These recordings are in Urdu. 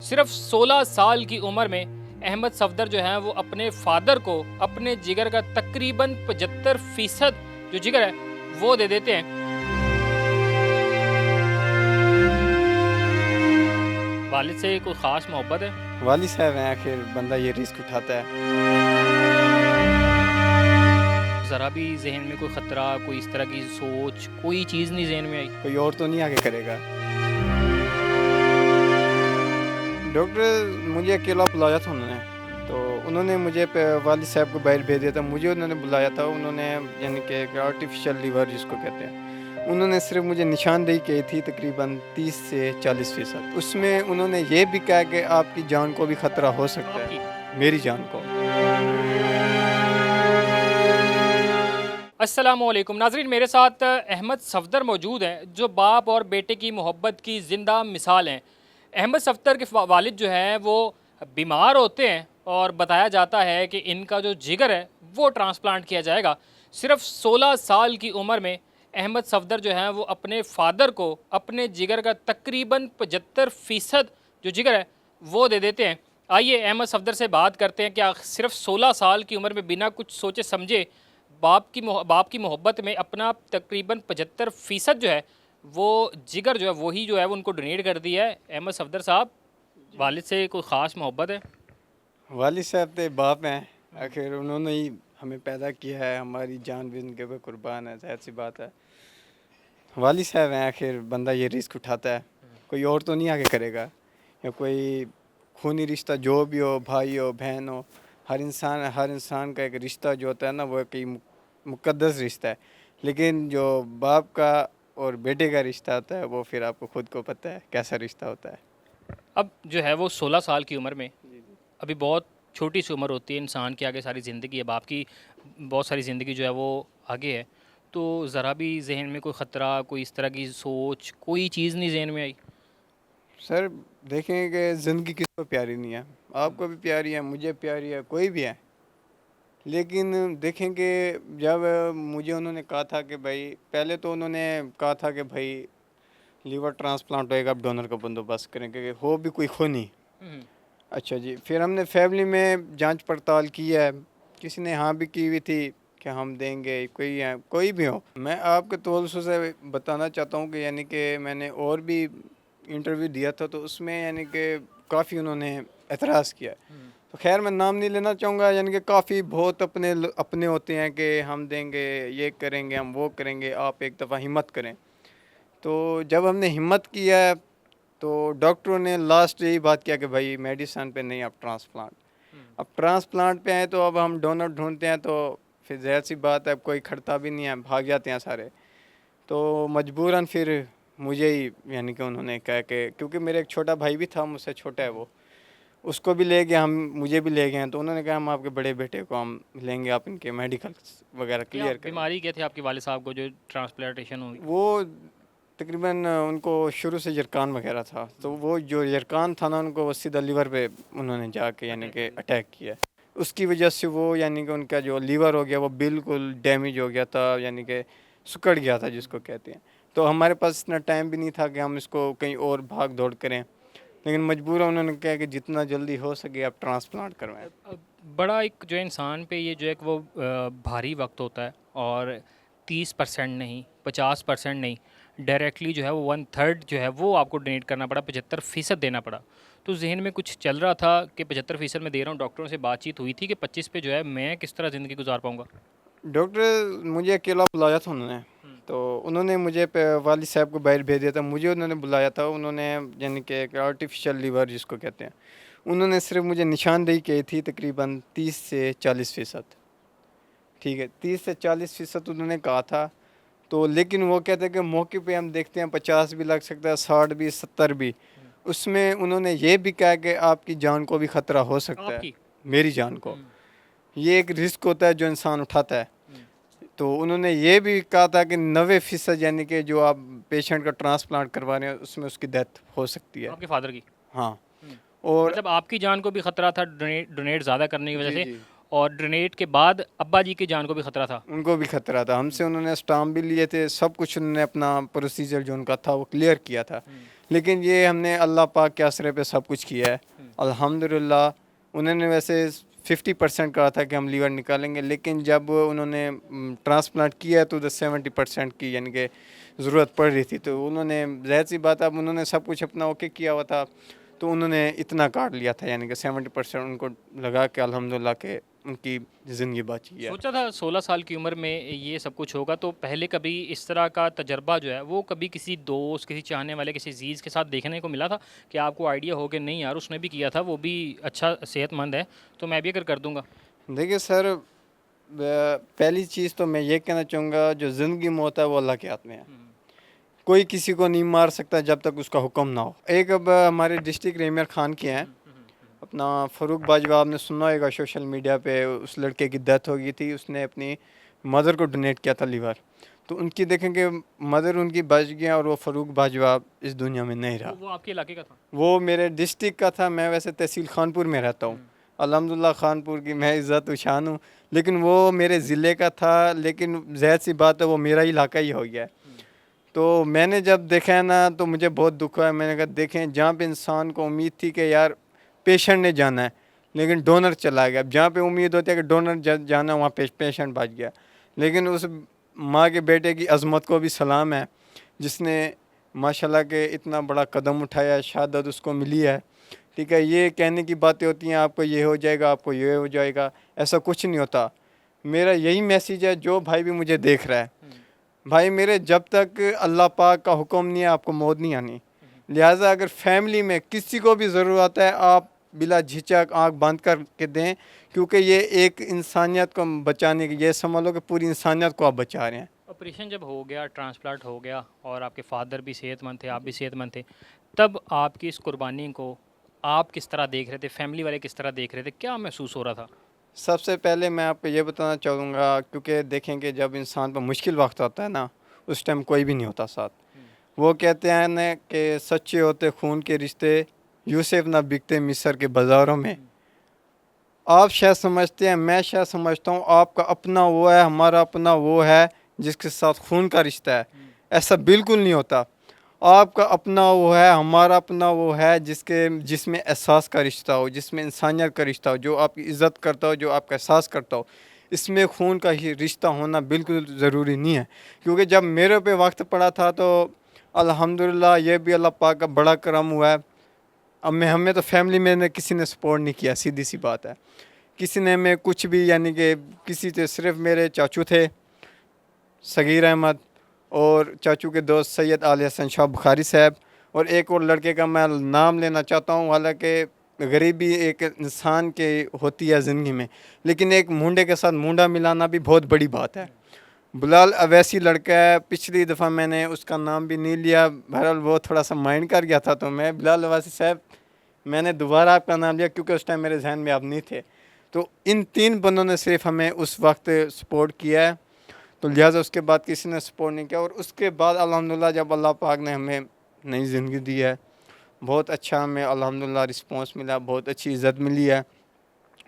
صرف 16 سال کی عمر میں احمد صفدر جو ہیں وہ اپنے فادر کو اپنے جگر کا تقریباً 75% جو جگر ہے وہ دے دیتے ہیں۔ والد سے کوئی خاص محبت ہے؟ والد صاحب ہیں، آخر بندہ یہ رسک اٹھاتا ہے۔ ذرا بھی ذہن میں کوئی خطرہ، کوئی اس طرح کی سوچ، کوئی چیز نہیں ذہن میں آئی؟ کوئی اور تو نہیں آگے کرے گا۔ ڈاکٹر مجھے اکیلا بلایا تھا انہوں نے، تو انہوں نے مجھے والد صاحب کو باہر بھیج دیا تھا، مجھے انہوں نے بلایا تھا۔ انہوں نے یعنی کہ ایک آرٹیفیشل لیور جس کو کہتے ہیں، انہوں نے صرف مجھے نشاندہی کی تھی تقریباً 30 سے 40%۔ اس میں انہوں نے یہ بھی کہا کہ آپ کی جان کو بھی خطرہ ہو سکتا ہے، میری جان کو۔ السلام علیکم ناظرین، میرے ساتھ احمد صفدر موجود ہیں جو باپ اور بیٹے کی محبت کی زندہ مثال ہیں۔ احمد صفدر کے والد جو ہیں وہ بیمار ہوتے ہیں اور بتایا جاتا ہے کہ ان کا جو جگر ہے وہ ٹرانسپلانٹ کیا جائے گا۔ صرف 16 سال کی عمر میں احمد صفدر جو ہیں وہ اپنے فادر کو اپنے جگر کا تقریباً 75% جو جگر ہے وہ دے دیتے ہیں۔ آئیے احمد صفدر سے بات کرتے ہیں کہ صرف 16 سال کی عمر میں بنا کچھ سوچے سمجھے باپ کی محبت میں اپنا تقریباً 75% جو ہے وہ جگر جو ہے وہی جو ہے وہ ان کو ڈونیٹ کر دیا ہے۔ احمد صفدر صاحب، والد سے کوئی خاص محبت ہے؟ والد صاحب تو باپ ہیں، آخر انہوں نے ہی ہمیں پیدا کیا ہے، ہماری جان بھی ان کے اوپر قربان ہے، ظاہر سی بات ہے۔ والد صاحب ہیں، آخر بندہ یہ رسک اٹھاتا ہے، کوئی اور تو نہیں آگے کرے گا، یا کوئی خونی رشتہ جو بھی ہو، بھائی ہو بہن ہو، ہر انسان کا ایک رشتہ جو ہوتا ہے نا وہ ایک مقدس رشتہ ہے، لیکن جو باپ کا اور بیٹے کا رشتہ ہوتا ہے وہ پھر آپ کو خود کو پتہ ہے کیسا رشتہ ہوتا ہے۔ اب جو ہے وہ 16 سال کی عمر میں، ابھی بہت چھوٹی سی عمر ہوتی ہے، انسان کے آگے ساری زندگی ہے، باپ کی بہت ساری زندگی جو ہے وہ آگے ہے، تو ذرا بھی ذہن میں کوئی خطرہ، کوئی اس طرح کی سوچ، کوئی چیز نہیں ذہن میں آئی؟ سر دیکھیں کہ زندگی کس کو پیاری نہیں ہے، آپ کو بھی پیاری ہے، مجھے پیاری ہے، کوئی بھی ہے، لیکن دیکھیں کہ جب مجھے انہوں نے کہا تھا کہ بھائی، پہلے تو انہوں نے کہا تھا کہ بھائی لیور ٹرانسپلانٹ ہوئے گا، آپ ڈونر کا بندوبست کریں کہ ہو بھی کوئی خونی۔ اچھا جی، پھر ہم نے فیملی میں جانچ پڑتال کی ہے، کسی نے ہاں بھی کی ہوئی تھی کہ ہم دیں گے، کوئی بھی ہو۔ میں آپ کے توسط سے بتانا چاہتا ہوں کہ یعنی کہ میں نے اور بھی انٹرویو دیا تھا، تو اس میں یعنی کہ کافی انہوں نے اعتراض کیا، تو خیر میں نام نہیں لینا چاہوں گا، یعنی کہ کافی بہت اپنے ہوتے ہیں کہ ہم دیں گے، یہ کریں گے، ہم وہ کریں گے، آپ ایک دفعہ ہمت کریں۔ تو جب ہم نے ہمت کیا ہے تو ڈاکٹروں نے لاسٹ یہی بات کیا کہ بھائی میڈیسن پہ نہیں، اب ٹرانسپلانٹ پہ ہیں، تو اب ہم ڈونر ڈھونڈتے ہیں، تو پھر ظاہر سی بات ہے اب کوئی کھڑتا بھی نہیں ہے، بھاگ جاتے ہیں سارے، تو مجبوراً پھر مجھے ہی یعنی کہ انہوں نے کہا کہ کیونکہ میرے ایک چھوٹا بھائی بھی تھا، مجھ سے چھوٹا ہے وہ، اس کو بھی لے گئے، مجھے بھی لے گئے ہیں، تو انہوں نے کہا ہم آپ کے بڑے بیٹے کو ہم لیں گے، آپ ان کے میڈیکل وغیرہ کلیئر کریں۔ بیماری کیا تھی آپ کے والد صاحب کو جو ٹرانسپلانٹیشن ہوئی؟ وہ تقریباً ان کو شروع سے یرکان وغیرہ تھا، تو وہ جو یرکان تھا نا ان کو وہ سیدھا لیور پہ انہوں نے جا کے یعنی کہ اٹیک کیا، اس کی وجہ سے وہ یعنی کہ ان کا جو لیور ہو گیا وہ بالکل ڈیمیج ہو گیا تھا، یعنی کہ سکڑ گیا تھا جس کو کہتے ہیں، تو ہمارے پاس اتنا ٹائم بھی نہیں تھا کہ ہم اس کو کہیں اور بھاگ دوڑ کریں، لیکن مجبور انہوں نے کہا کہ جتنا جلدی ہو سکے آپ ٹرانسپلانٹ کروائیں۔ بڑا ایک جو انسان پہ یہ جو ایک وہ بھاری وقت ہوتا ہے، اور 30% نہیں، 50% نہیں، ڈائریکٹلی جو ہے وہ 1/3 جو ہے وہ آپ کو ڈونیٹ کرنا پڑا، 75% دینا پڑا، تو ذہن میں کچھ چل رہا تھا کہ 75% میں دے رہا ہوں، ڈاکٹروں سے بات چیت ہوئی تھی کہ 25 پہ جو ہے میں کس طرح زندگی گزار پاؤں گا؟ ڈاکٹر مجھے اکیلا بلایا تھا انہوں نے، تو انہوں نے مجھے والد صاحب کو باہر بھیج دیا تھا، مجھے انہوں نے بلایا تھا، انہوں نے یعنی کہ ایک آرٹیفیشل لیور جس کو کہتے ہیں، انہوں نے صرف مجھے نشاندہی کی تھی تقریباً 30 سے 40%، ٹھیک ہے، 30 سے 40% انہوں نے کہا تھا، تو لیکن وہ کہتے ہیں کہ موقع پہ ہم دیکھتے ہیں 50 بھی لگ سکتا ہے، 60 بھی، 70 بھی، اس میں انہوں نے یہ بھی کہا کہ آپ کی جان کو بھی خطرہ ہو سکتا ہے، میری جان کو، یہ ایک رسک ہوتا ہے جو انسان اٹھاتا ہے، تو انہوں نے یہ بھی کہا تھا کہ 90% یعنی کہ جو آپ پیشنٹ کا ٹرانسپلانٹ کروا رہے ہیں اس میں اس کی ڈیتھ ہو سکتی ہے، آپ کے فادر کی؟ ہاں، اور مطلب آپ کی جان کو بھی خطرہ تھا ڈونیٹ زیادہ کرنے کی وجہ سے، اور ڈونیٹ کے بعد ابا جی کی جان کو بھی خطرہ تھا؟ ان کو بھی خطرہ تھا، ہم سے انہوں نے اسٹامپ بھی لیے تھے، سب کچھ انہوں نے اپنا پروسیجر جو ان کا تھا وہ کلیئر کیا تھا، لیکن یہ ہم نے اللہ پاک کے آسرے پہ سب کچھ کیا ہے الحمدللہ. انہوں نے ویسے 50% کہا تھا کہ ہم لیور نکالیں گے، لیکن جب انہوں نے ٹرانسپلانٹ کیا تو 70% کی یعنی کہ ضرورت پڑ رہی تھی، تو انہوں نے ظاہر سی بات اب انہوں نے سب کچھ اپنا اوکے کیا ہوا تھا تو انہوں نے اتنا کاٹ لیا تھا، یعنی کہ 70% ان کو لگا کہ الحمدللہ کہ ان کی زندگی بچی ہے. سوچا تھا 16 سال کی عمر میں یہ سب کچھ ہوگا، تو پہلے کبھی اس طرح کا تجربہ جو ہے وہ کبھی کسی دوست، کسی چاہنے والے، کسی عزیز کے ساتھ دیکھنے کو ملا تھا کہ آپ کو آئیڈیا ہو کہ نہیں یار اس نے بھی کیا تھا، وہ بھی اچھا صحت مند ہے تو میں بھی اگر کر دوں گا؟ دیکھیے سر، پہلی چیز تو میں یہ کہنا چاہوں گا جو زندگی موت ہے وہ اللہ کے ہاتھ میں ہے. کوئی کسی کو نہیں مار سکتا جب تک اس کا حکم نہ ہو. ایک اب ہمارے ڈسٹرکٹ ریمیر خان کے ہیں اپنا فاروق باجوہ، آپ نے سنا ہوگا سوشل میڈیا پہ، اس لڑکے کی ڈیتھ ہو گئی تھی، اس نے اپنی مدر کو ڈونیٹ کیا تھا لیور، تو ان کی دیکھیں کہ مدر ان کی بچ گیا اور وہ فاروق باجوہ اس دنیا میں نہیں رہا. وہ آپ کے علاقے کا تھا؟ وہ میرے ڈسٹرکٹ کا تھا. میں ویسے تحصیل خانپور میں رہتا ہوں، الحمدللہ خانپور کی میں عزت و شان ہوں، لیکن وہ میرے ضلع کا تھا. لیکن ظاہر سی بات ہے وہ میرا علاقہ ہی ہو گیا. تو میں نے جب دیکھا ہے نا تو مجھے بہت دکھ ہوا. میں نے کہا دیکھیں جہاں پہ انسان کو امید تھی کہ یار پیشنٹ نے جانا ہے لیکن ڈونر چلا گیا. اب جہاں پہ امید ہوتی ہے کہ ڈونر جانا ہے وہاں پیشنٹ بچ گیا. لیکن اس ماں کے بیٹے کی عظمت کو بھی سلام ہے جس نے ماشاءاللہ کہ اتنا بڑا قدم اٹھایا، شہادت اس کو ملی ہے. ٹھیک ہے، یہ کہنے کی باتیں ہوتی ہیں آپ کو یہ ہو جائے گا، آپ کو یہ ہو جائے گا، ایسا کچھ نہیں ہوتا. میرا یہی میسیج ہے جو بھائی بھی مجھے دیکھ رہا ہے، بھائی میرے جب تک اللہ پاک کا حکم نہیں ہے آپ کو موت نہیں آنی. لہٰذا اگر فیملی میں کسی کو بھی ضرورت ہے آپ بلا جھجک آنکھ بند کر کے دیں، کیونکہ یہ ایک انسانیت کو بچانے کی، یہ سمجھ لو کہ پوری انسانیت کو آپ بچا رہے ہیں. آپریشن جب ہو گیا، ٹرانسپلانٹ ہو گیا اور آپ کے فادر بھی صحت مند تھے، آپ بھی صحت مند تھے، تب آپ کی اس قربانی کو آپ کس طرح دیکھ رہے تھے؟ فیملی والے کس طرح دیکھ رہے تھے؟ کیا محسوس ہو رہا تھا؟ سب سے پہلے میں آپ کو یہ بتانا چاہوں گا، کیونکہ دیکھیں کہ جب انسان پر مشکل وقت ہوتا ہے نا اس ٹائم کوئی بھی نہیں ہوتا ساتھ. وہ کہتے ہیں نا کہ سچے ہوتے خون کے رشتے، یوسف نہ بکتے مصر کے بازاروں میں. آپ شاید سمجھتے ہیں، میں شاید سمجھتا ہوں آپ کا اپنا وہ ہے، ہمارا اپنا وہ ہے جس کے ساتھ خون کا رشتہ ہے. ایسا بالکل نہیں ہوتا. آپ کا اپنا وہ ہے، ہمارا اپنا وہ ہے جس میں احساس کا رشتہ ہو، جس میں انسانیت کا رشتہ ہو، جو آپ کی عزت کرتا ہو، جو آپ کا احساس کرتا ہو. اس میں خون کا ہی رشتہ ہونا بالکل ضروری نہیں ہے. کیونکہ جب میرے پہ وقت پڑا تھا تو الحمدللہ یہ بھی اللہ پاک کا بڑا کرم ہوا ہے. اب ہمیں تو فیملی میں نے کسی نے سپورٹ نہیں کیا، سیدھی سی بات ہے. کسی نے میں کچھ بھی یعنی کہ کسی سے صرف میرے چاچو تھے صغیر احمد اور چاچو کے دوست سید علی حسن شاہ بخاری صاحب، اور ایک اور لڑکے کا میں نام لینا چاہتا ہوں. حالانکہ غریبی ایک انسان کے ہوتی ہے زندگی میں، لیکن ایک مونڈے کے ساتھ مونڈا ملانا بھی بہت بڑی بات ہے. بلال اویسی لڑکا ہے، پچھلی دفعہ میں نے اس کا نام بھی نہیں لیا، بہرحال وہ تھوڑا سا مائنڈ کر گیا تھا تو میں بلال اویسی صاحب میں نے دوبارہ آپ کا نام لیا کیونکہ اس ٹائم میرے ذہن میں آپ نہیں تھے. تو ان 3 بندوں نے صرف ہمیں اس وقت سپورٹ کیا ہے، تو لہٰذا اس کے بعد کسی نے سپورٹ نہیں کیا. اور اس کے بعد الحمدللہ جب اللہ پاک نے ہمیں نئی زندگی دی ہے، بہت اچھا ہمیں الحمدللہ رسپانس ملا، بہت اچھی عزت ملی ہے.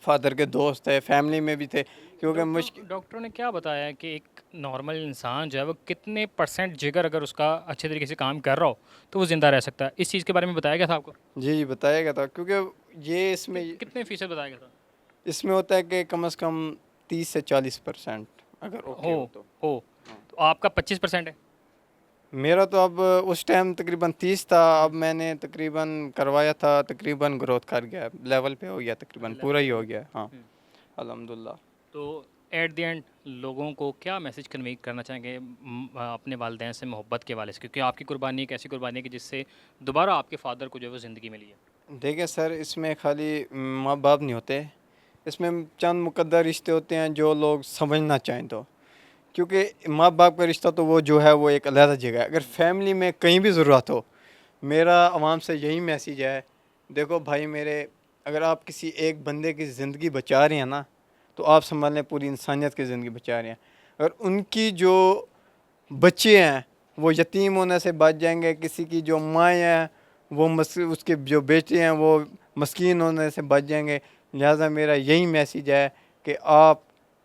فادر کے دوست ہے، فیملی میں بھی تھے، کیونکہ ڈاکٹروں نے کیا بتایا ہے کہ ایک نارمل انسان جو ہے وہ کتنے % جگر اگر اس کا اچھے طریقے سے کام کر رہا ہو تو وہ زندہ رہ سکتا ہے؟ اس چیز کے بارے میں بتایا گیا تھا آپ کو؟ جی بتایا گیا تھا، کیونکہ یہ کتنے فیصد بتایا گیا تھا؟ اس میں ہوتا ہے کہ کم از کم 30 سے 40% اگر اوکے ہو تو. تو آپ کا 25% ہے؟ میرا تو اب اس ٹائم تقریباً 30 تھا، اب میں نے تقریباً کروایا تھا، تقریباً گروتھ کر گیا، لیول پہ ہو گیا، تقریباً پورا ہی ہو گیا. ہاں الحمدللہ. تو ایٹ دی اینڈ لوگوں کو کیا میسج کنوے کرنا چاہیں گے اپنے والدین سے محبت کے والے سے؟ کیونکہ آپ کی قربانی ایک ایسی قربانی ہے کہ جس سے دوبارہ آپ کے فادر کو جو ہے وہ زندگی ملی ہے. دیکھیں سر، اس میں خالی ماں باپ نہیں ہوتے، اس میں چند مقدر رشتے ہوتے ہیں جو لوگ سمجھنا چاہیں تو. کیونکہ ماں باپ کا رشتہ تو وہ جو ہے وہ ایک علیحدہ جگہ ہے. اگر فیملی میں کہیں بھی ضرورت ہو، میرا عوام سے یہی میسیج ہے، دیکھو بھائی میرے، اگر آپ کسی ایک بندے کی زندگی بچا رہے ہیں نا تو آپ سنبھال لیں پوری انسانیت کی زندگی بچا رہے ہیں. اگر ان کی جو بچے ہیں وہ یتیم ہونے سے بچ جائیں گے، کسی کی جو مائیں ہیں وہ اس کے جو بیٹے ہیں وہ مسکین ہونے سے بچ جائیں گے. لہٰذا میرا یہی میسیج ہے کہ آپ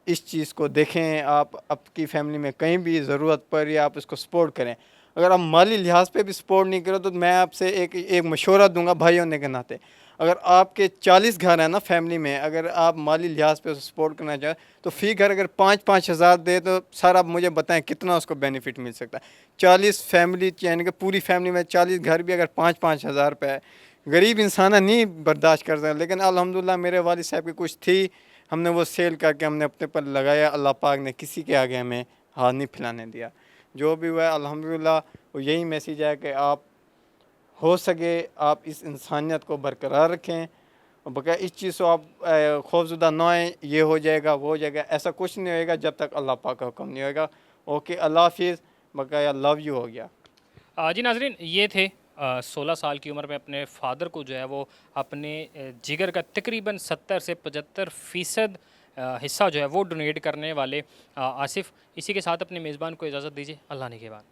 اس چیز کو دیکھیں، آپ کی فیملی میں کہیں بھی ضرورت پڑی آپ اس کو سپورٹ کریں. اگر آپ مالی لحاظ پہ بھی سپورٹ نہیں کرو تو میں آپ سے ایک مشورہ دوں گا بھائی ہونے کے ناطے، اگر آپ کے 40 گھر ہیں نا فیملی میں، اگر آپ مالی لحاظ پہ سپورٹ کرنا چاہیں تو فی گھر اگر 5,000 دے تو سر آپ مجھے بتائیں کتنا اس کو بینیفٹ مل سکتا ہے۔ 40 فیملی یعنی کہ پوری فیملی میں 40 گھر بھی اگر 5,000 روپے ہے، غریب انسان نہیں برداشت کر سکتا، لیکن الحمدللہ میرے والد صاحب کی کچھ تھی، ہم نے وہ سیل کر کے ہم نے اپنے پر لگایا، اللہ پاک نے کسی کے آگے ہمیں ہاتھ نہیں پھیلانے دیا۔ جو بھی ہوا ہے الحمدللہ، وہ یہی میسیج ہے کہ آپ ہو سکے آپ اس انسانیت کو برقرار رکھیں، بقیہ اس چیز سے آپ خوفزدہ نہ آئیں، یہ ہو جائے گا وہ ہو جائے گا، ایسا کچھ نہیں ہوئے گا جب تک اللہ پاک کا حکم نہیں ہوئے گا۔ اوکے، اللہ حافظ، بقیہ لو یو ہو گیا۔ جی ناظرین، یہ تھے 16 سال کی عمر میں اپنے فادر کو جو ہے وہ اپنے جگر کا تقریباً 70 سے 75% حصہ جو ہے وہ ڈونیٹ کرنے والے آصف۔ اسی کے ساتھ اپنے میزبان کو اجازت دیجیے، اللہ نگہبان۔